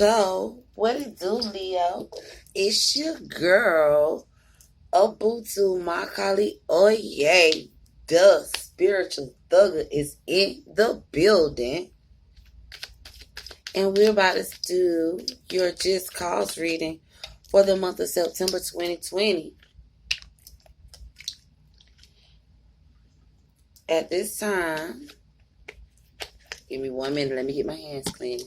So, what it do, Leo? It's your girl, Ubuntu Makali Oye. The spiritual thugger is in the building. And we're about to do your Just Cause reading for the month of September 2020. At this time, give me 1 minute. Let me get my hands clean.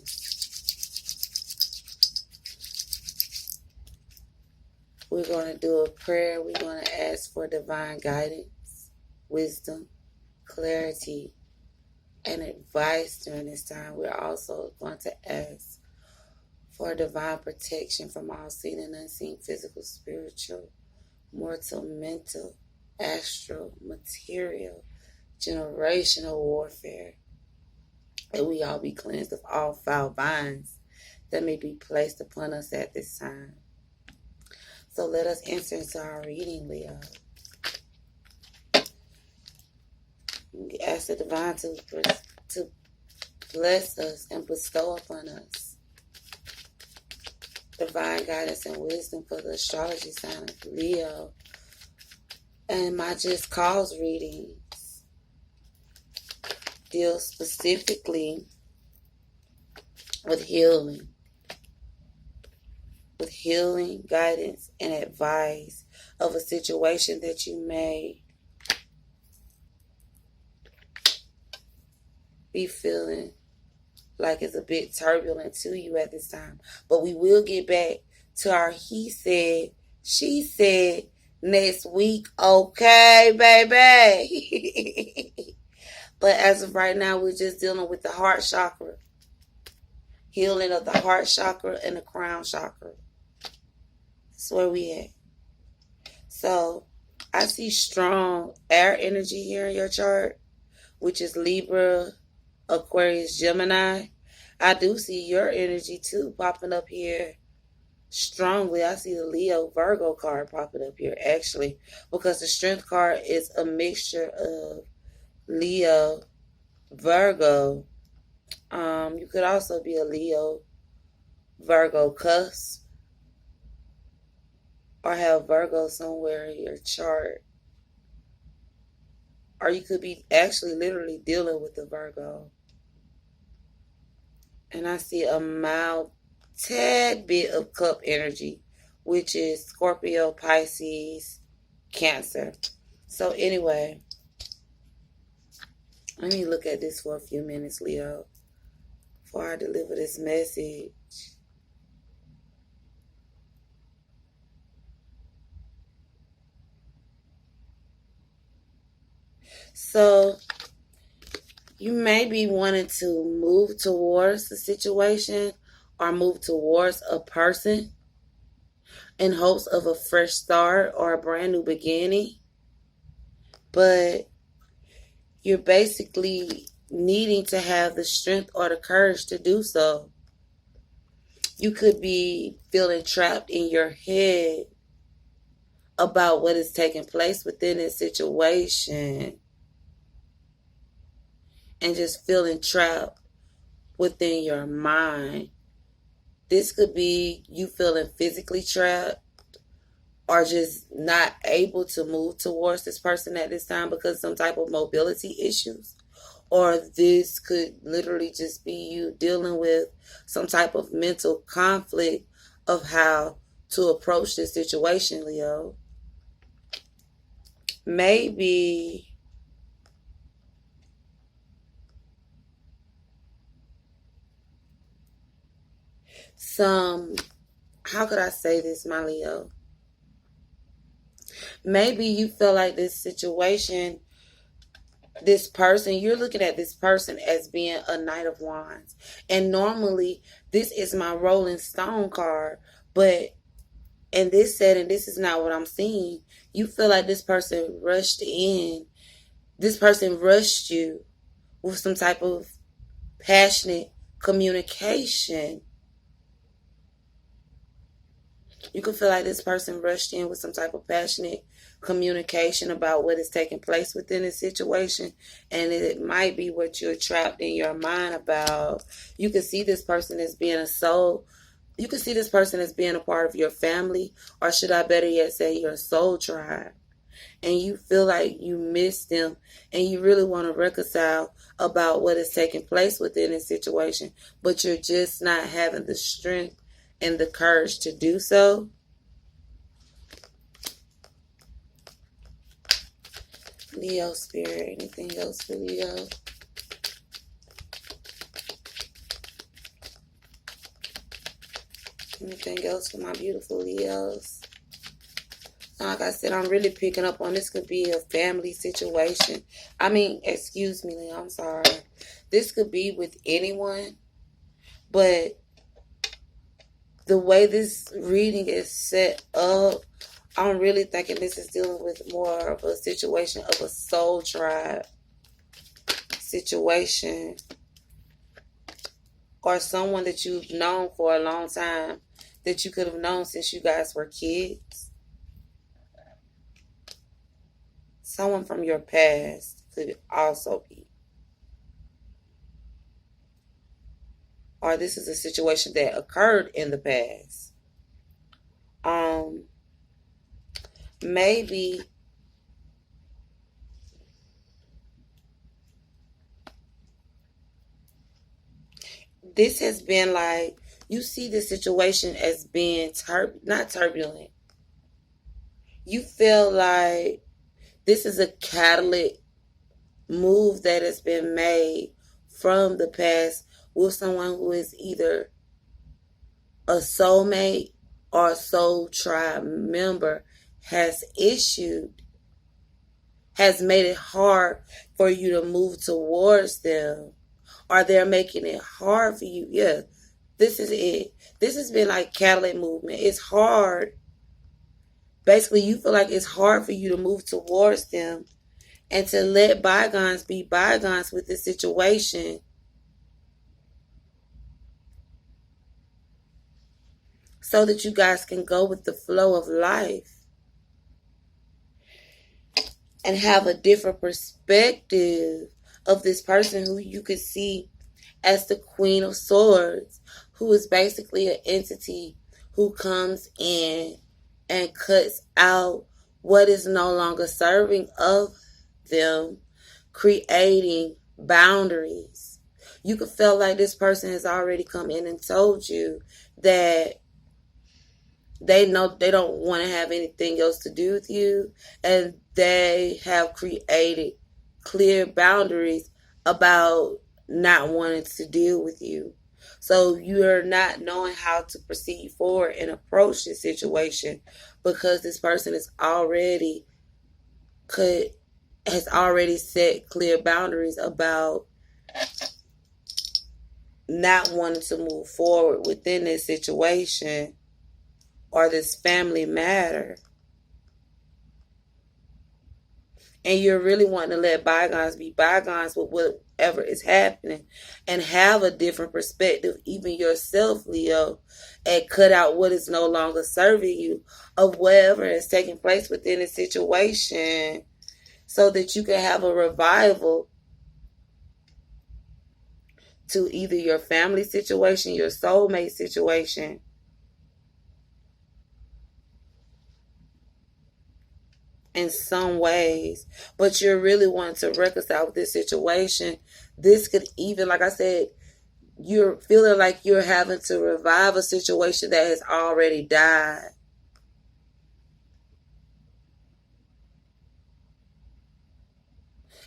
We're going to do a prayer. We're going to ask for divine guidance, wisdom, clarity, and advice during this time. We're also going to ask for divine protection from all seen and unseen, physical, spiritual, mortal, mental, astral, material, generational warfare. And we all be cleansed of all foul binds that may be placed upon us at this time. So let us enter into our reading, Leo. We ask the divine to bless us and bestow upon us divine guidance and wisdom for the astrology sign of Leo. And my Just Cause readings deal specifically with healing. With healing, guidance, and advice of a situation that you may be feeling like it's a bit turbulent to you at this time. But we will get back to our he said, she said next week. Okay, baby. But as of right now, we're just dealing with the heart chakra. Healing of the heart chakra and the crown chakra. That's where we at. So, I see strong air energy here in your chart, which is Libra, Aquarius, Gemini. I do see your energy too popping up here strongly. I see the Leo Virgo card popping up here actually, because the Strength card is a mixture of Leo, Virgo. You could also be a Leo, Virgo cusp, or have Virgo somewhere in your chart. Or you could be actually literally dealing with the Virgo. And I see a mild tad bit of cup energy, which is Scorpio, Pisces, Cancer. So anyway, let me look at this for a few minutes, Leo, before I deliver this message. So, you may be wanting to move towards the situation or move towards a person in hopes of a fresh start or a brand new beginning. But you're basically needing to have the strength or the courage to do so. You could be feeling trapped in your head about what is taking place within this situation. And just feeling trapped within your mind. This could be you feeling physically trapped or just not able to move towards this person at this time because of some type of mobility issues. Or this could literally just be you dealing with some type of mental conflict of how to approach this situation, Leo. Maybe how could I say this, my Leo? Maybe you feel like this situation, this person, you're looking at this person as being a Knight of Wands. And normally, this is my Rolling Stone card. But in this setting, this is not what I'm seeing. You feel like this person rushed in. This person rushed you with some type of passionate communication. You can feel like this person rushed in with some type of passionate communication about what is taking place within a situation, and it might be what you're trapped in your mind about. You can see this person as being a soul You can see this person as being a part of your family, or should I better yet say your soul tribe. And you feel like you miss them and you really want to reconcile about what is taking place within this situation, but you're just not having the strength and the courage to do so. Leo spirit, anything else for Leo? Anything else for my beautiful Leos? Like I said, I'm really picking up on this could be a family situation. I mean, excuse me, Leo, I'm sorry. This could be with anyone, but the way this reading is set up, I'm really thinking this is dealing with more of a situation of a soul tribe situation, or someone that you've known for a long time, that you could have known since you guys were kids. Someone from your past could also be. Or this is a situation that occurred in the past. Maybe this has been like, you see this situation as being not turbulent. You feel like this is a catalytic move that has been made from the past with someone who is either a soulmate or a soul tribe member has made it hard for you to move towards them, or they're making it hard for you. Yeah, this is it. This has been like catalytic movement. It's hard. Basically, you feel like it's hard for you to move towards them and to let bygones be bygones with this situation. So that you guys can go with the flow of life and have a different perspective of this person who you could see as the Queen of Swords, who is basically an entity who comes in and cuts out what is no longer serving of them, creating boundaries. You could feel like this person has already come in and told you that they know they don't want to have anything else to do with you, and they have created clear boundaries about not wanting to deal with you. So you're not knowing how to proceed forward and approach this situation because this person has already set clear boundaries about not wanting to move forward within this situation or this family matter. And you're really wanting to let bygones be bygones with whatever is happening and have a different perspective, even yourself, Leo, and cut out what is no longer serving you of whatever is taking place within a situation so that you can have a revival to either your family situation, your soulmate situation, in some ways, but you're really wanting to reconcile with this situation. This could even, like I said, you're feeling like you're having to revive a situation that has already died.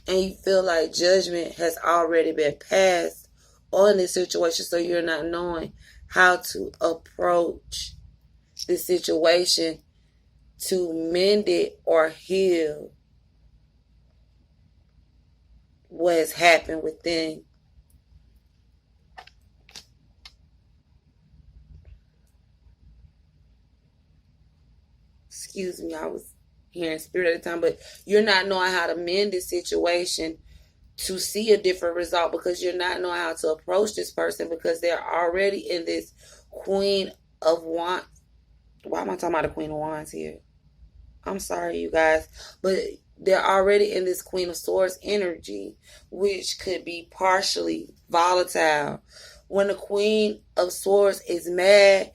And you feel like judgment has already been passed on this situation, so you're not knowing how to approach this situation to mend it or heal what has happened within. Excuse me, I was hearing spirit at the time, but you're not knowing how to mend this situation to see a different result because you're not knowing how to approach this person because they're already in this Queen of Wands. Why am I talking about the Queen of Wands here? I'm sorry, you guys, but they're already in this Queen of Swords energy, which could be partially volatile, when the Queen of Swords is mad,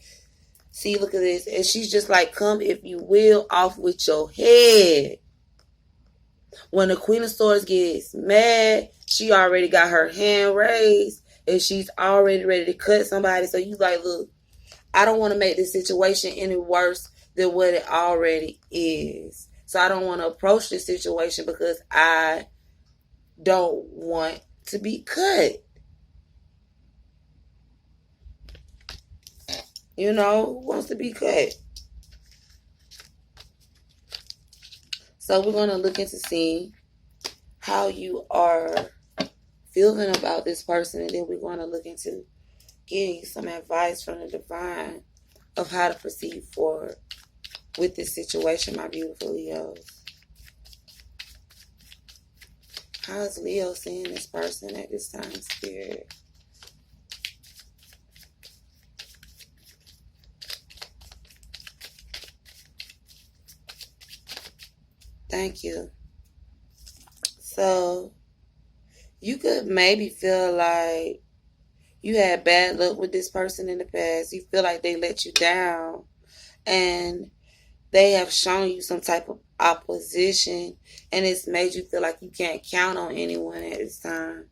see, look at this. And she's just like, come if you will, off with your head. When the Queen of Swords gets mad, she already got her hand raised and she's already ready to cut somebody. So you like, look, I don't want to make this situation any worse than what it already is. So I don't want to approach this situation because I don't want to be cut. You know, who wants to be cut? So we're going to look into seeing how you are feeling about this person. And then we're going to look into getting some advice from the divine of how to proceed forward with this situation, my beautiful Leos. How is Leo seeing this person at this time, Spirit? Thank you. So, you could maybe feel like you had bad luck with this person in the past. You feel like they let you down. And they have shown you some type of opposition. And it's made you feel like you can't count on anyone at this time.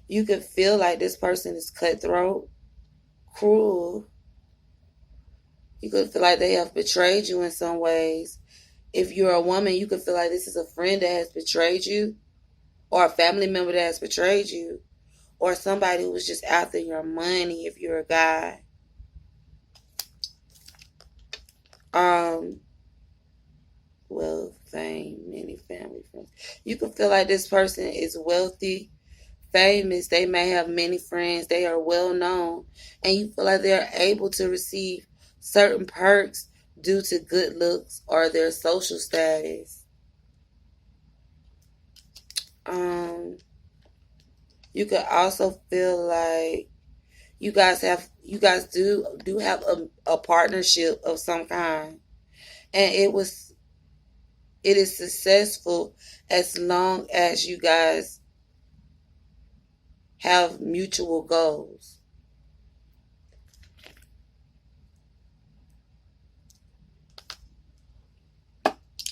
You could feel like this person is cutthroat, cruel. You could feel like they have betrayed you in some ways. If you're a woman, you could feel like this is a friend that has betrayed you, or a family member that has betrayed you, or somebody who was just after your money if you're a guy. Wealth, fame, many family friends. You can feel like this person is wealthy, famous. They may have many friends. They are well known. And you feel like they're able to receive certain perks due to good looks or their social status. You could also feel like you guys do have a partnership of some kind. And it is successful as long as you guys have mutual goals.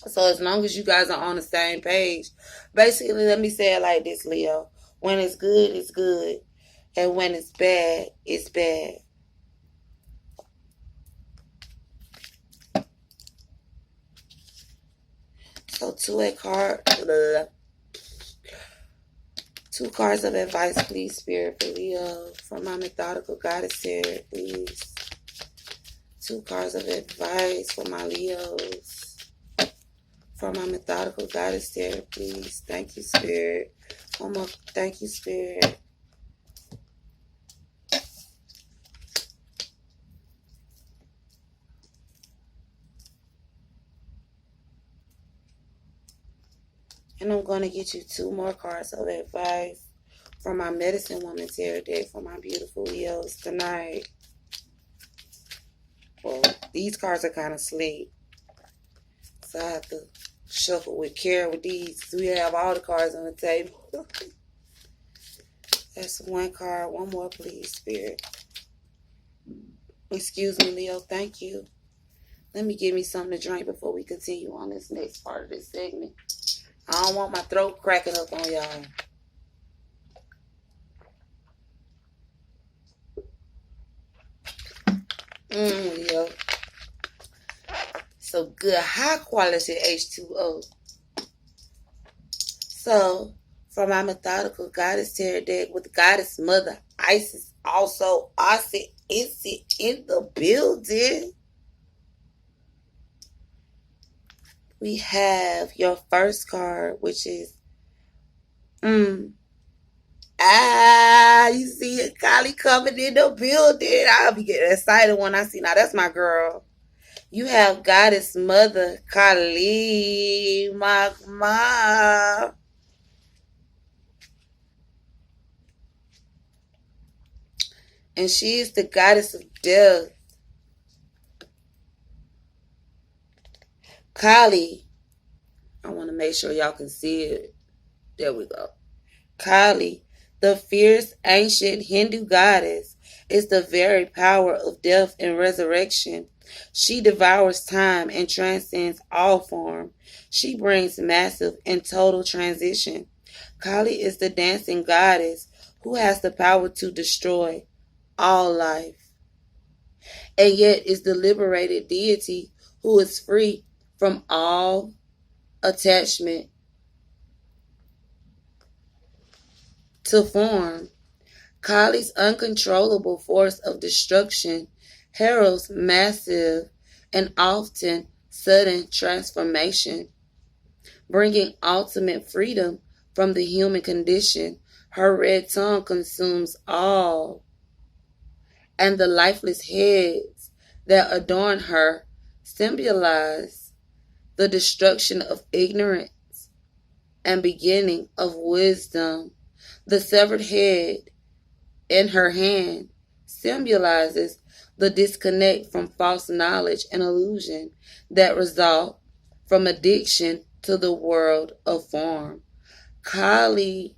So as long as you guys are on the same page, basically, let me say it like this, Leo. When it's good, it's good. And when it's bad, it's bad. So two cards of advice, please, Spirit, for Leo. For my methodical goddess here, please. 2 cards of advice for my Leos. For my methodical goddess there, please. Thank you, Spirit. One more. Thank you, Spirit. And I'm going to get you 2 more cards of advice for my medicine woman tarot deck for my beautiful Leos tonight. Well, these cards are kind of slick, so I have to shuffle with care with these. We have all the cards on the table. That's 1 card. 1 more, please, Spirit. Excuse me, Leo. Thank you. Let me give me something to drink before we continue on this next part of this segment. I don't want my throat cracking up on y'all. Leo. So good, high quality H2O. So, for my methodical goddess tarot deck with goddess mother Isis, also Osset in the building. We have your first card, which is you see it, Kali coming in the building. I'll be getting excited when I see. Now that's my girl. You have goddess mother Kali, my mom. And she is the goddess of death. Kali, I want to make sure y'all can see it. There we go. Kali, the fierce ancient Hindu goddess, is the very power of death and resurrection. She devours time and transcends all form. She brings massive and total transition. Kali is the dancing goddess who has the power to destroy all life, and yet is the liberated deity who is free from all attachment to form. Kali's uncontrollable force of destruction heralds massive and often sudden transformation, bringing ultimate freedom from the human condition. Her red tongue consumes all, and the lifeless heads that adorn her symbolize the destruction of ignorance and beginning of wisdom. The severed head in her hand symbolizes the disconnect from false knowledge and illusion that result from addiction to the world of form. Kali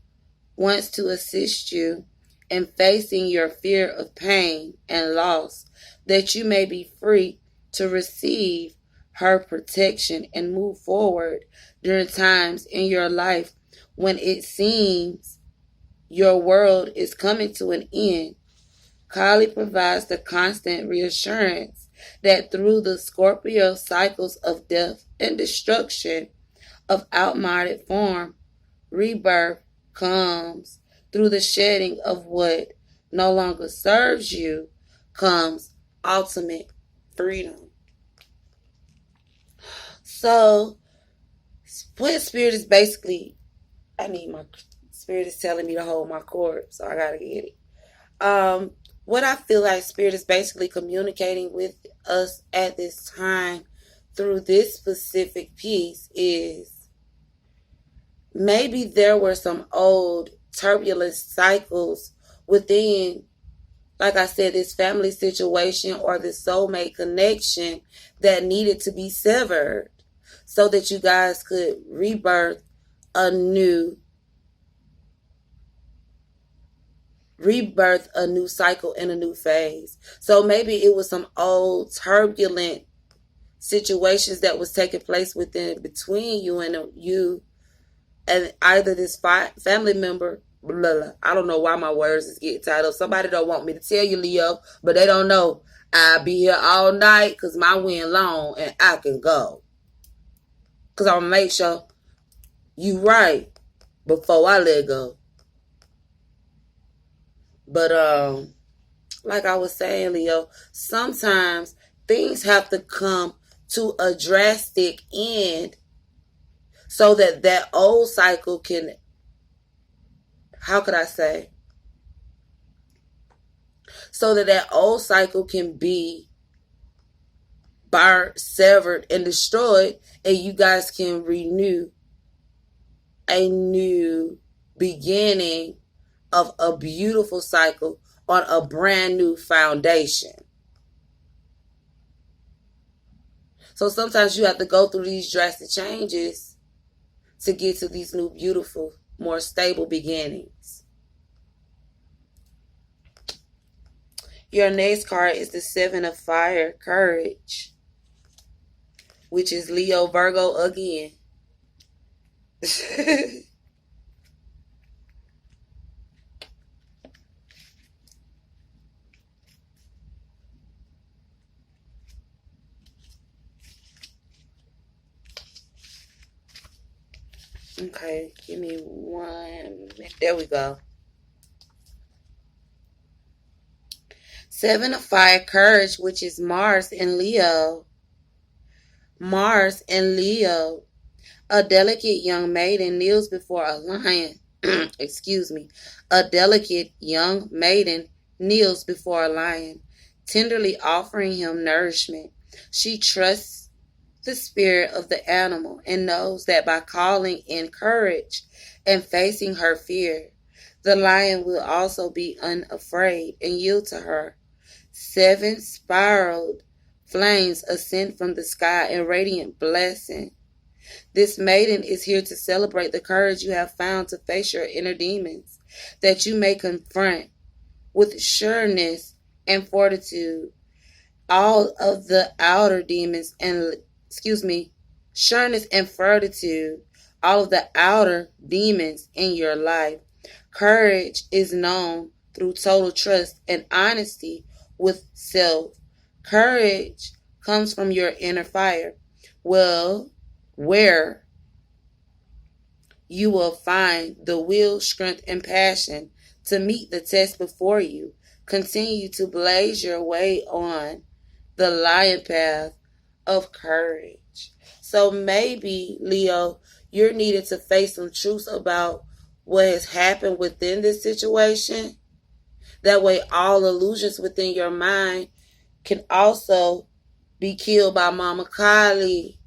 wants to assist you in facing your fear of pain and loss, that you may be free to receive her protection and move forward during times in your life when it seems your world is coming to an end. Kali provides the constant reassurance that through the Scorpio cycles of death and destruction of outmoded form, rebirth comes. Through the shedding of what no longer serves you comes ultimate freedom. So, what spirit is basically, my spirit is telling me to hold my cord, so I gotta get it. What I feel like spirit is basically communicating with us at this time through this specific piece is maybe there were some old turbulent cycles within, like I said, this family situation or this soulmate connection that needed to be severed so that you guys could rebirth a new cycle in a new phase. So maybe it was some old turbulent situations that was taking place between you and either this family member. Blah, blah. I don't know why my words is getting tied up. Somebody don't want me to tell you, Leo, but they don't know I'll be here all night because my wind long and I can go. Because I'm going to make sure you right before I let go. But like I was saying, Leo, sometimes things have to come to a drastic end so that old cycle can, how could I say? So that old cycle can be burnt, severed, and destroyed, and you guys can renew a new beginning of a beautiful cycle on a brand new foundation. So sometimes you have to go through these drastic changes to get to these new, beautiful, more stable beginnings. Your next card is the Seven of Fire, Courage, which is Leo Virgo again. Okay, give me 1 minute. There we go. Seven of Fire, Courage, which is Mars and Leo. Mars and Leo. A delicate young maiden kneels before a lion. Excuse me. A delicate young maiden kneels before a lion, tenderly offering him nourishment. She trusts the spirit of the animal and knows that by calling in courage and facing her fear, the lion will also be unafraid and yield to her. 7 spiraled flames ascend from the sky in radiant blessing. This maiden is here to celebrate the courage you have found to face your inner demons that you may confront with sureness and fortitude all of the outer demons and sureness and fortitude, all of the outer demons in your life. Courage is known through total trust and honesty with self. Courage comes from your inner fire. Well, where you will find the will, strength, and passion to meet the test before you. Continue to blaze your way on the lion path of courage. So maybe, Leo, you're needed to face some truths about what has happened within this situation. That way all illusions within your mind can also be killed by Mama Kylie.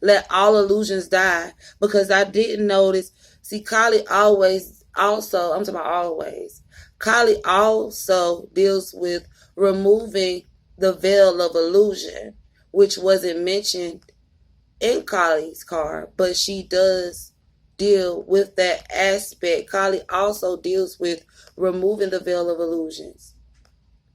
Let all illusions die. Because I didn't notice. See, Kylie always, also, I'm talking about always. Kylie also deals with removing the veil of illusion, which wasn't mentioned in Kylie's card, but she does deal with that aspect. Kylie also deals with removing the veil of illusions,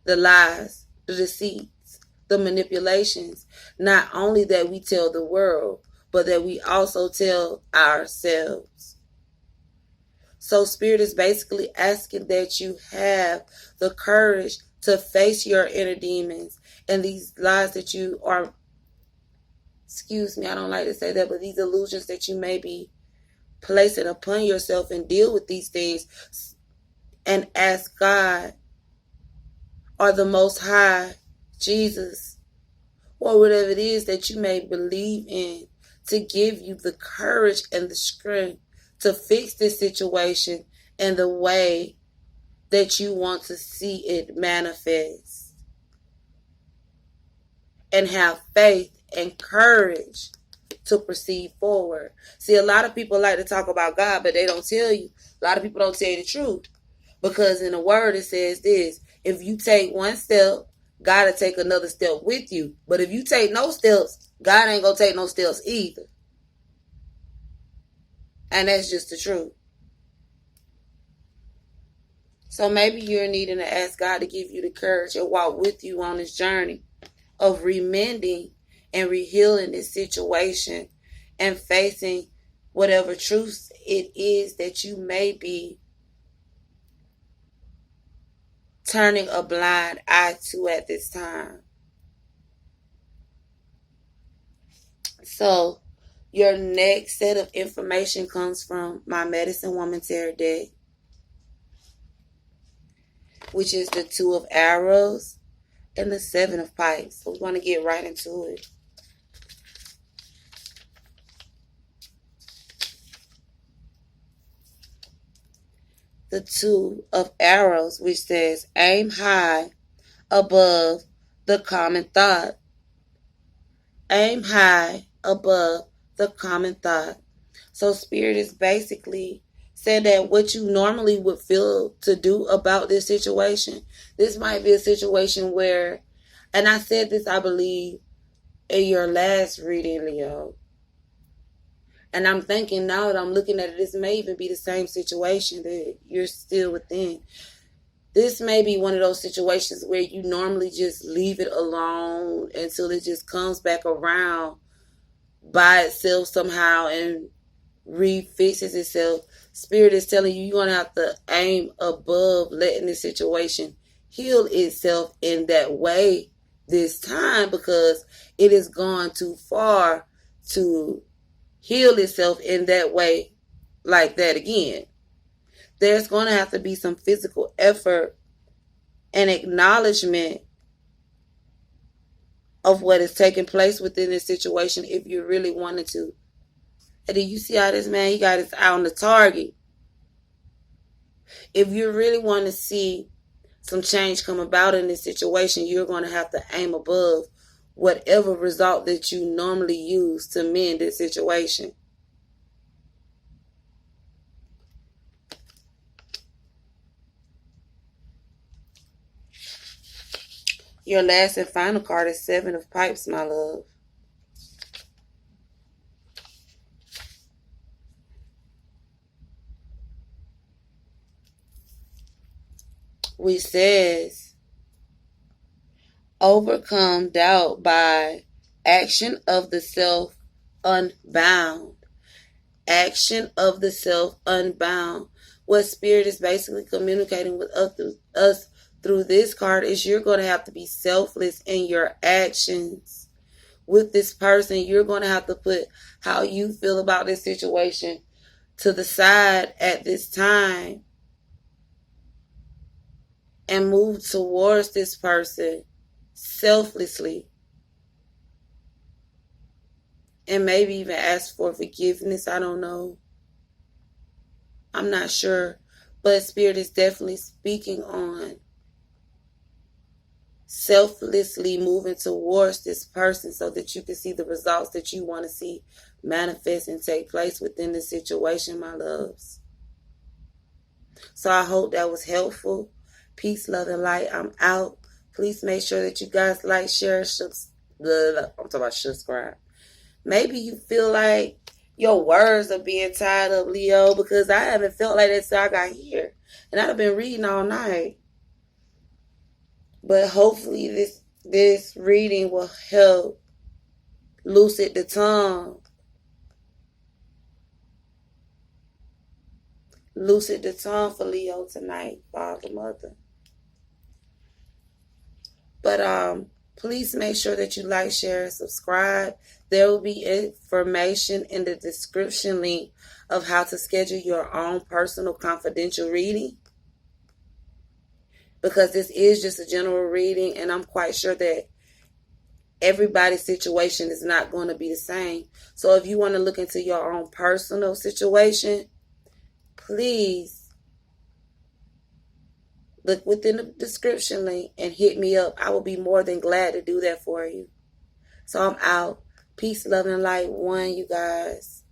the lies, the deceits, the manipulations, not only that we tell the world, but that we also tell ourselves. So Spirit is basically asking that you have the courage to face your inner demons and these lies that you are, I don't like to say that, but these illusions that you may be placing upon yourself, and deal with these things and ask God or the Most High, Jesus, or whatever it is that you may believe in, to give you the courage and the strength to fix this situation in the way that you want to see it manifest. And have faith and courage to proceed forward. See, a lot of people like to talk about God, but they don't tell you. A lot of people don't tell you the truth. Because in the word it says this: if you take one step, God will take another step with you. But if you take no steps, God ain't going to take no steps either. And that's just the truth. So maybe you're needing to ask God to give you the courage and walk with you on this journey of remending and rehealing this situation and facing whatever truth it is that you may be turning a blind eye to at this time. So your next set of information comes from my Medicine Woman Tarot deck, which is the Two of Arrows and the Seven of Pipes. So we're going to get right into it. The Two of Arrows, which says, aim high above the common thought. Aim high above the common thought. So Spirit is basically saying that what you normally would feel to do about this situation, this might be a situation where, and I said this, I believe, in your last reading, Leo. And I'm thinking now that I'm looking at it, this may even be the same situation that you're still within. This may be one of those situations where you normally just leave it alone until it just comes back around by itself somehow and refixes itself. Spirit is telling you, you're going to have to aim above letting this situation heal itself in that way this time, because it has gone too far to heal itself in that way like that again. There's going to have to be some physical effort and acknowledgement of what is taking place within this situation if you really wanted to. And then you see how this man, he got his eye on the target. If you really want to see some change come about in this situation, you're going to have to aim above whatever result that you normally use to mend this situation. Your last and final card is Seven of Pipes, my love. which says, overcome doubt by action of the self unbound. Action of the self unbound. What Spirit is basically communicating with us through this card is you're going to have to be selfless in your actions with this person. You're going to have to put how you feel about this situation to the side at this time and move towards this person selflessly. And maybe even ask for forgiveness. I don't know. I'm not sure. But Spirit is definitely speaking on selflessly moving towards this person so that you can see the results that you want to see manifest and take place within the situation, my loves. So I hope that was helpful. Peace, love, and light. I'm out. Please make sure that you guys like, share, subscribe. Maybe you feel like your words are being tied up, Leo, because I haven't felt like that since I got here. And I've been reading all night. But hopefully this reading will help lucid the tongue. Lucid the tongue for Leo tonight, Father, Mother. But please make sure that you like, share, and subscribe. There will be information in the description link of how to schedule your own personal confidential reading. Because this is just a general reading, and I'm quite sure that everybody's situation is not going to be the same. So if you want to look into your own personal situation, please look within the description link and hit me up. I will be more than glad to do that for you. So I'm out. Peace, love, and light. One, you guys.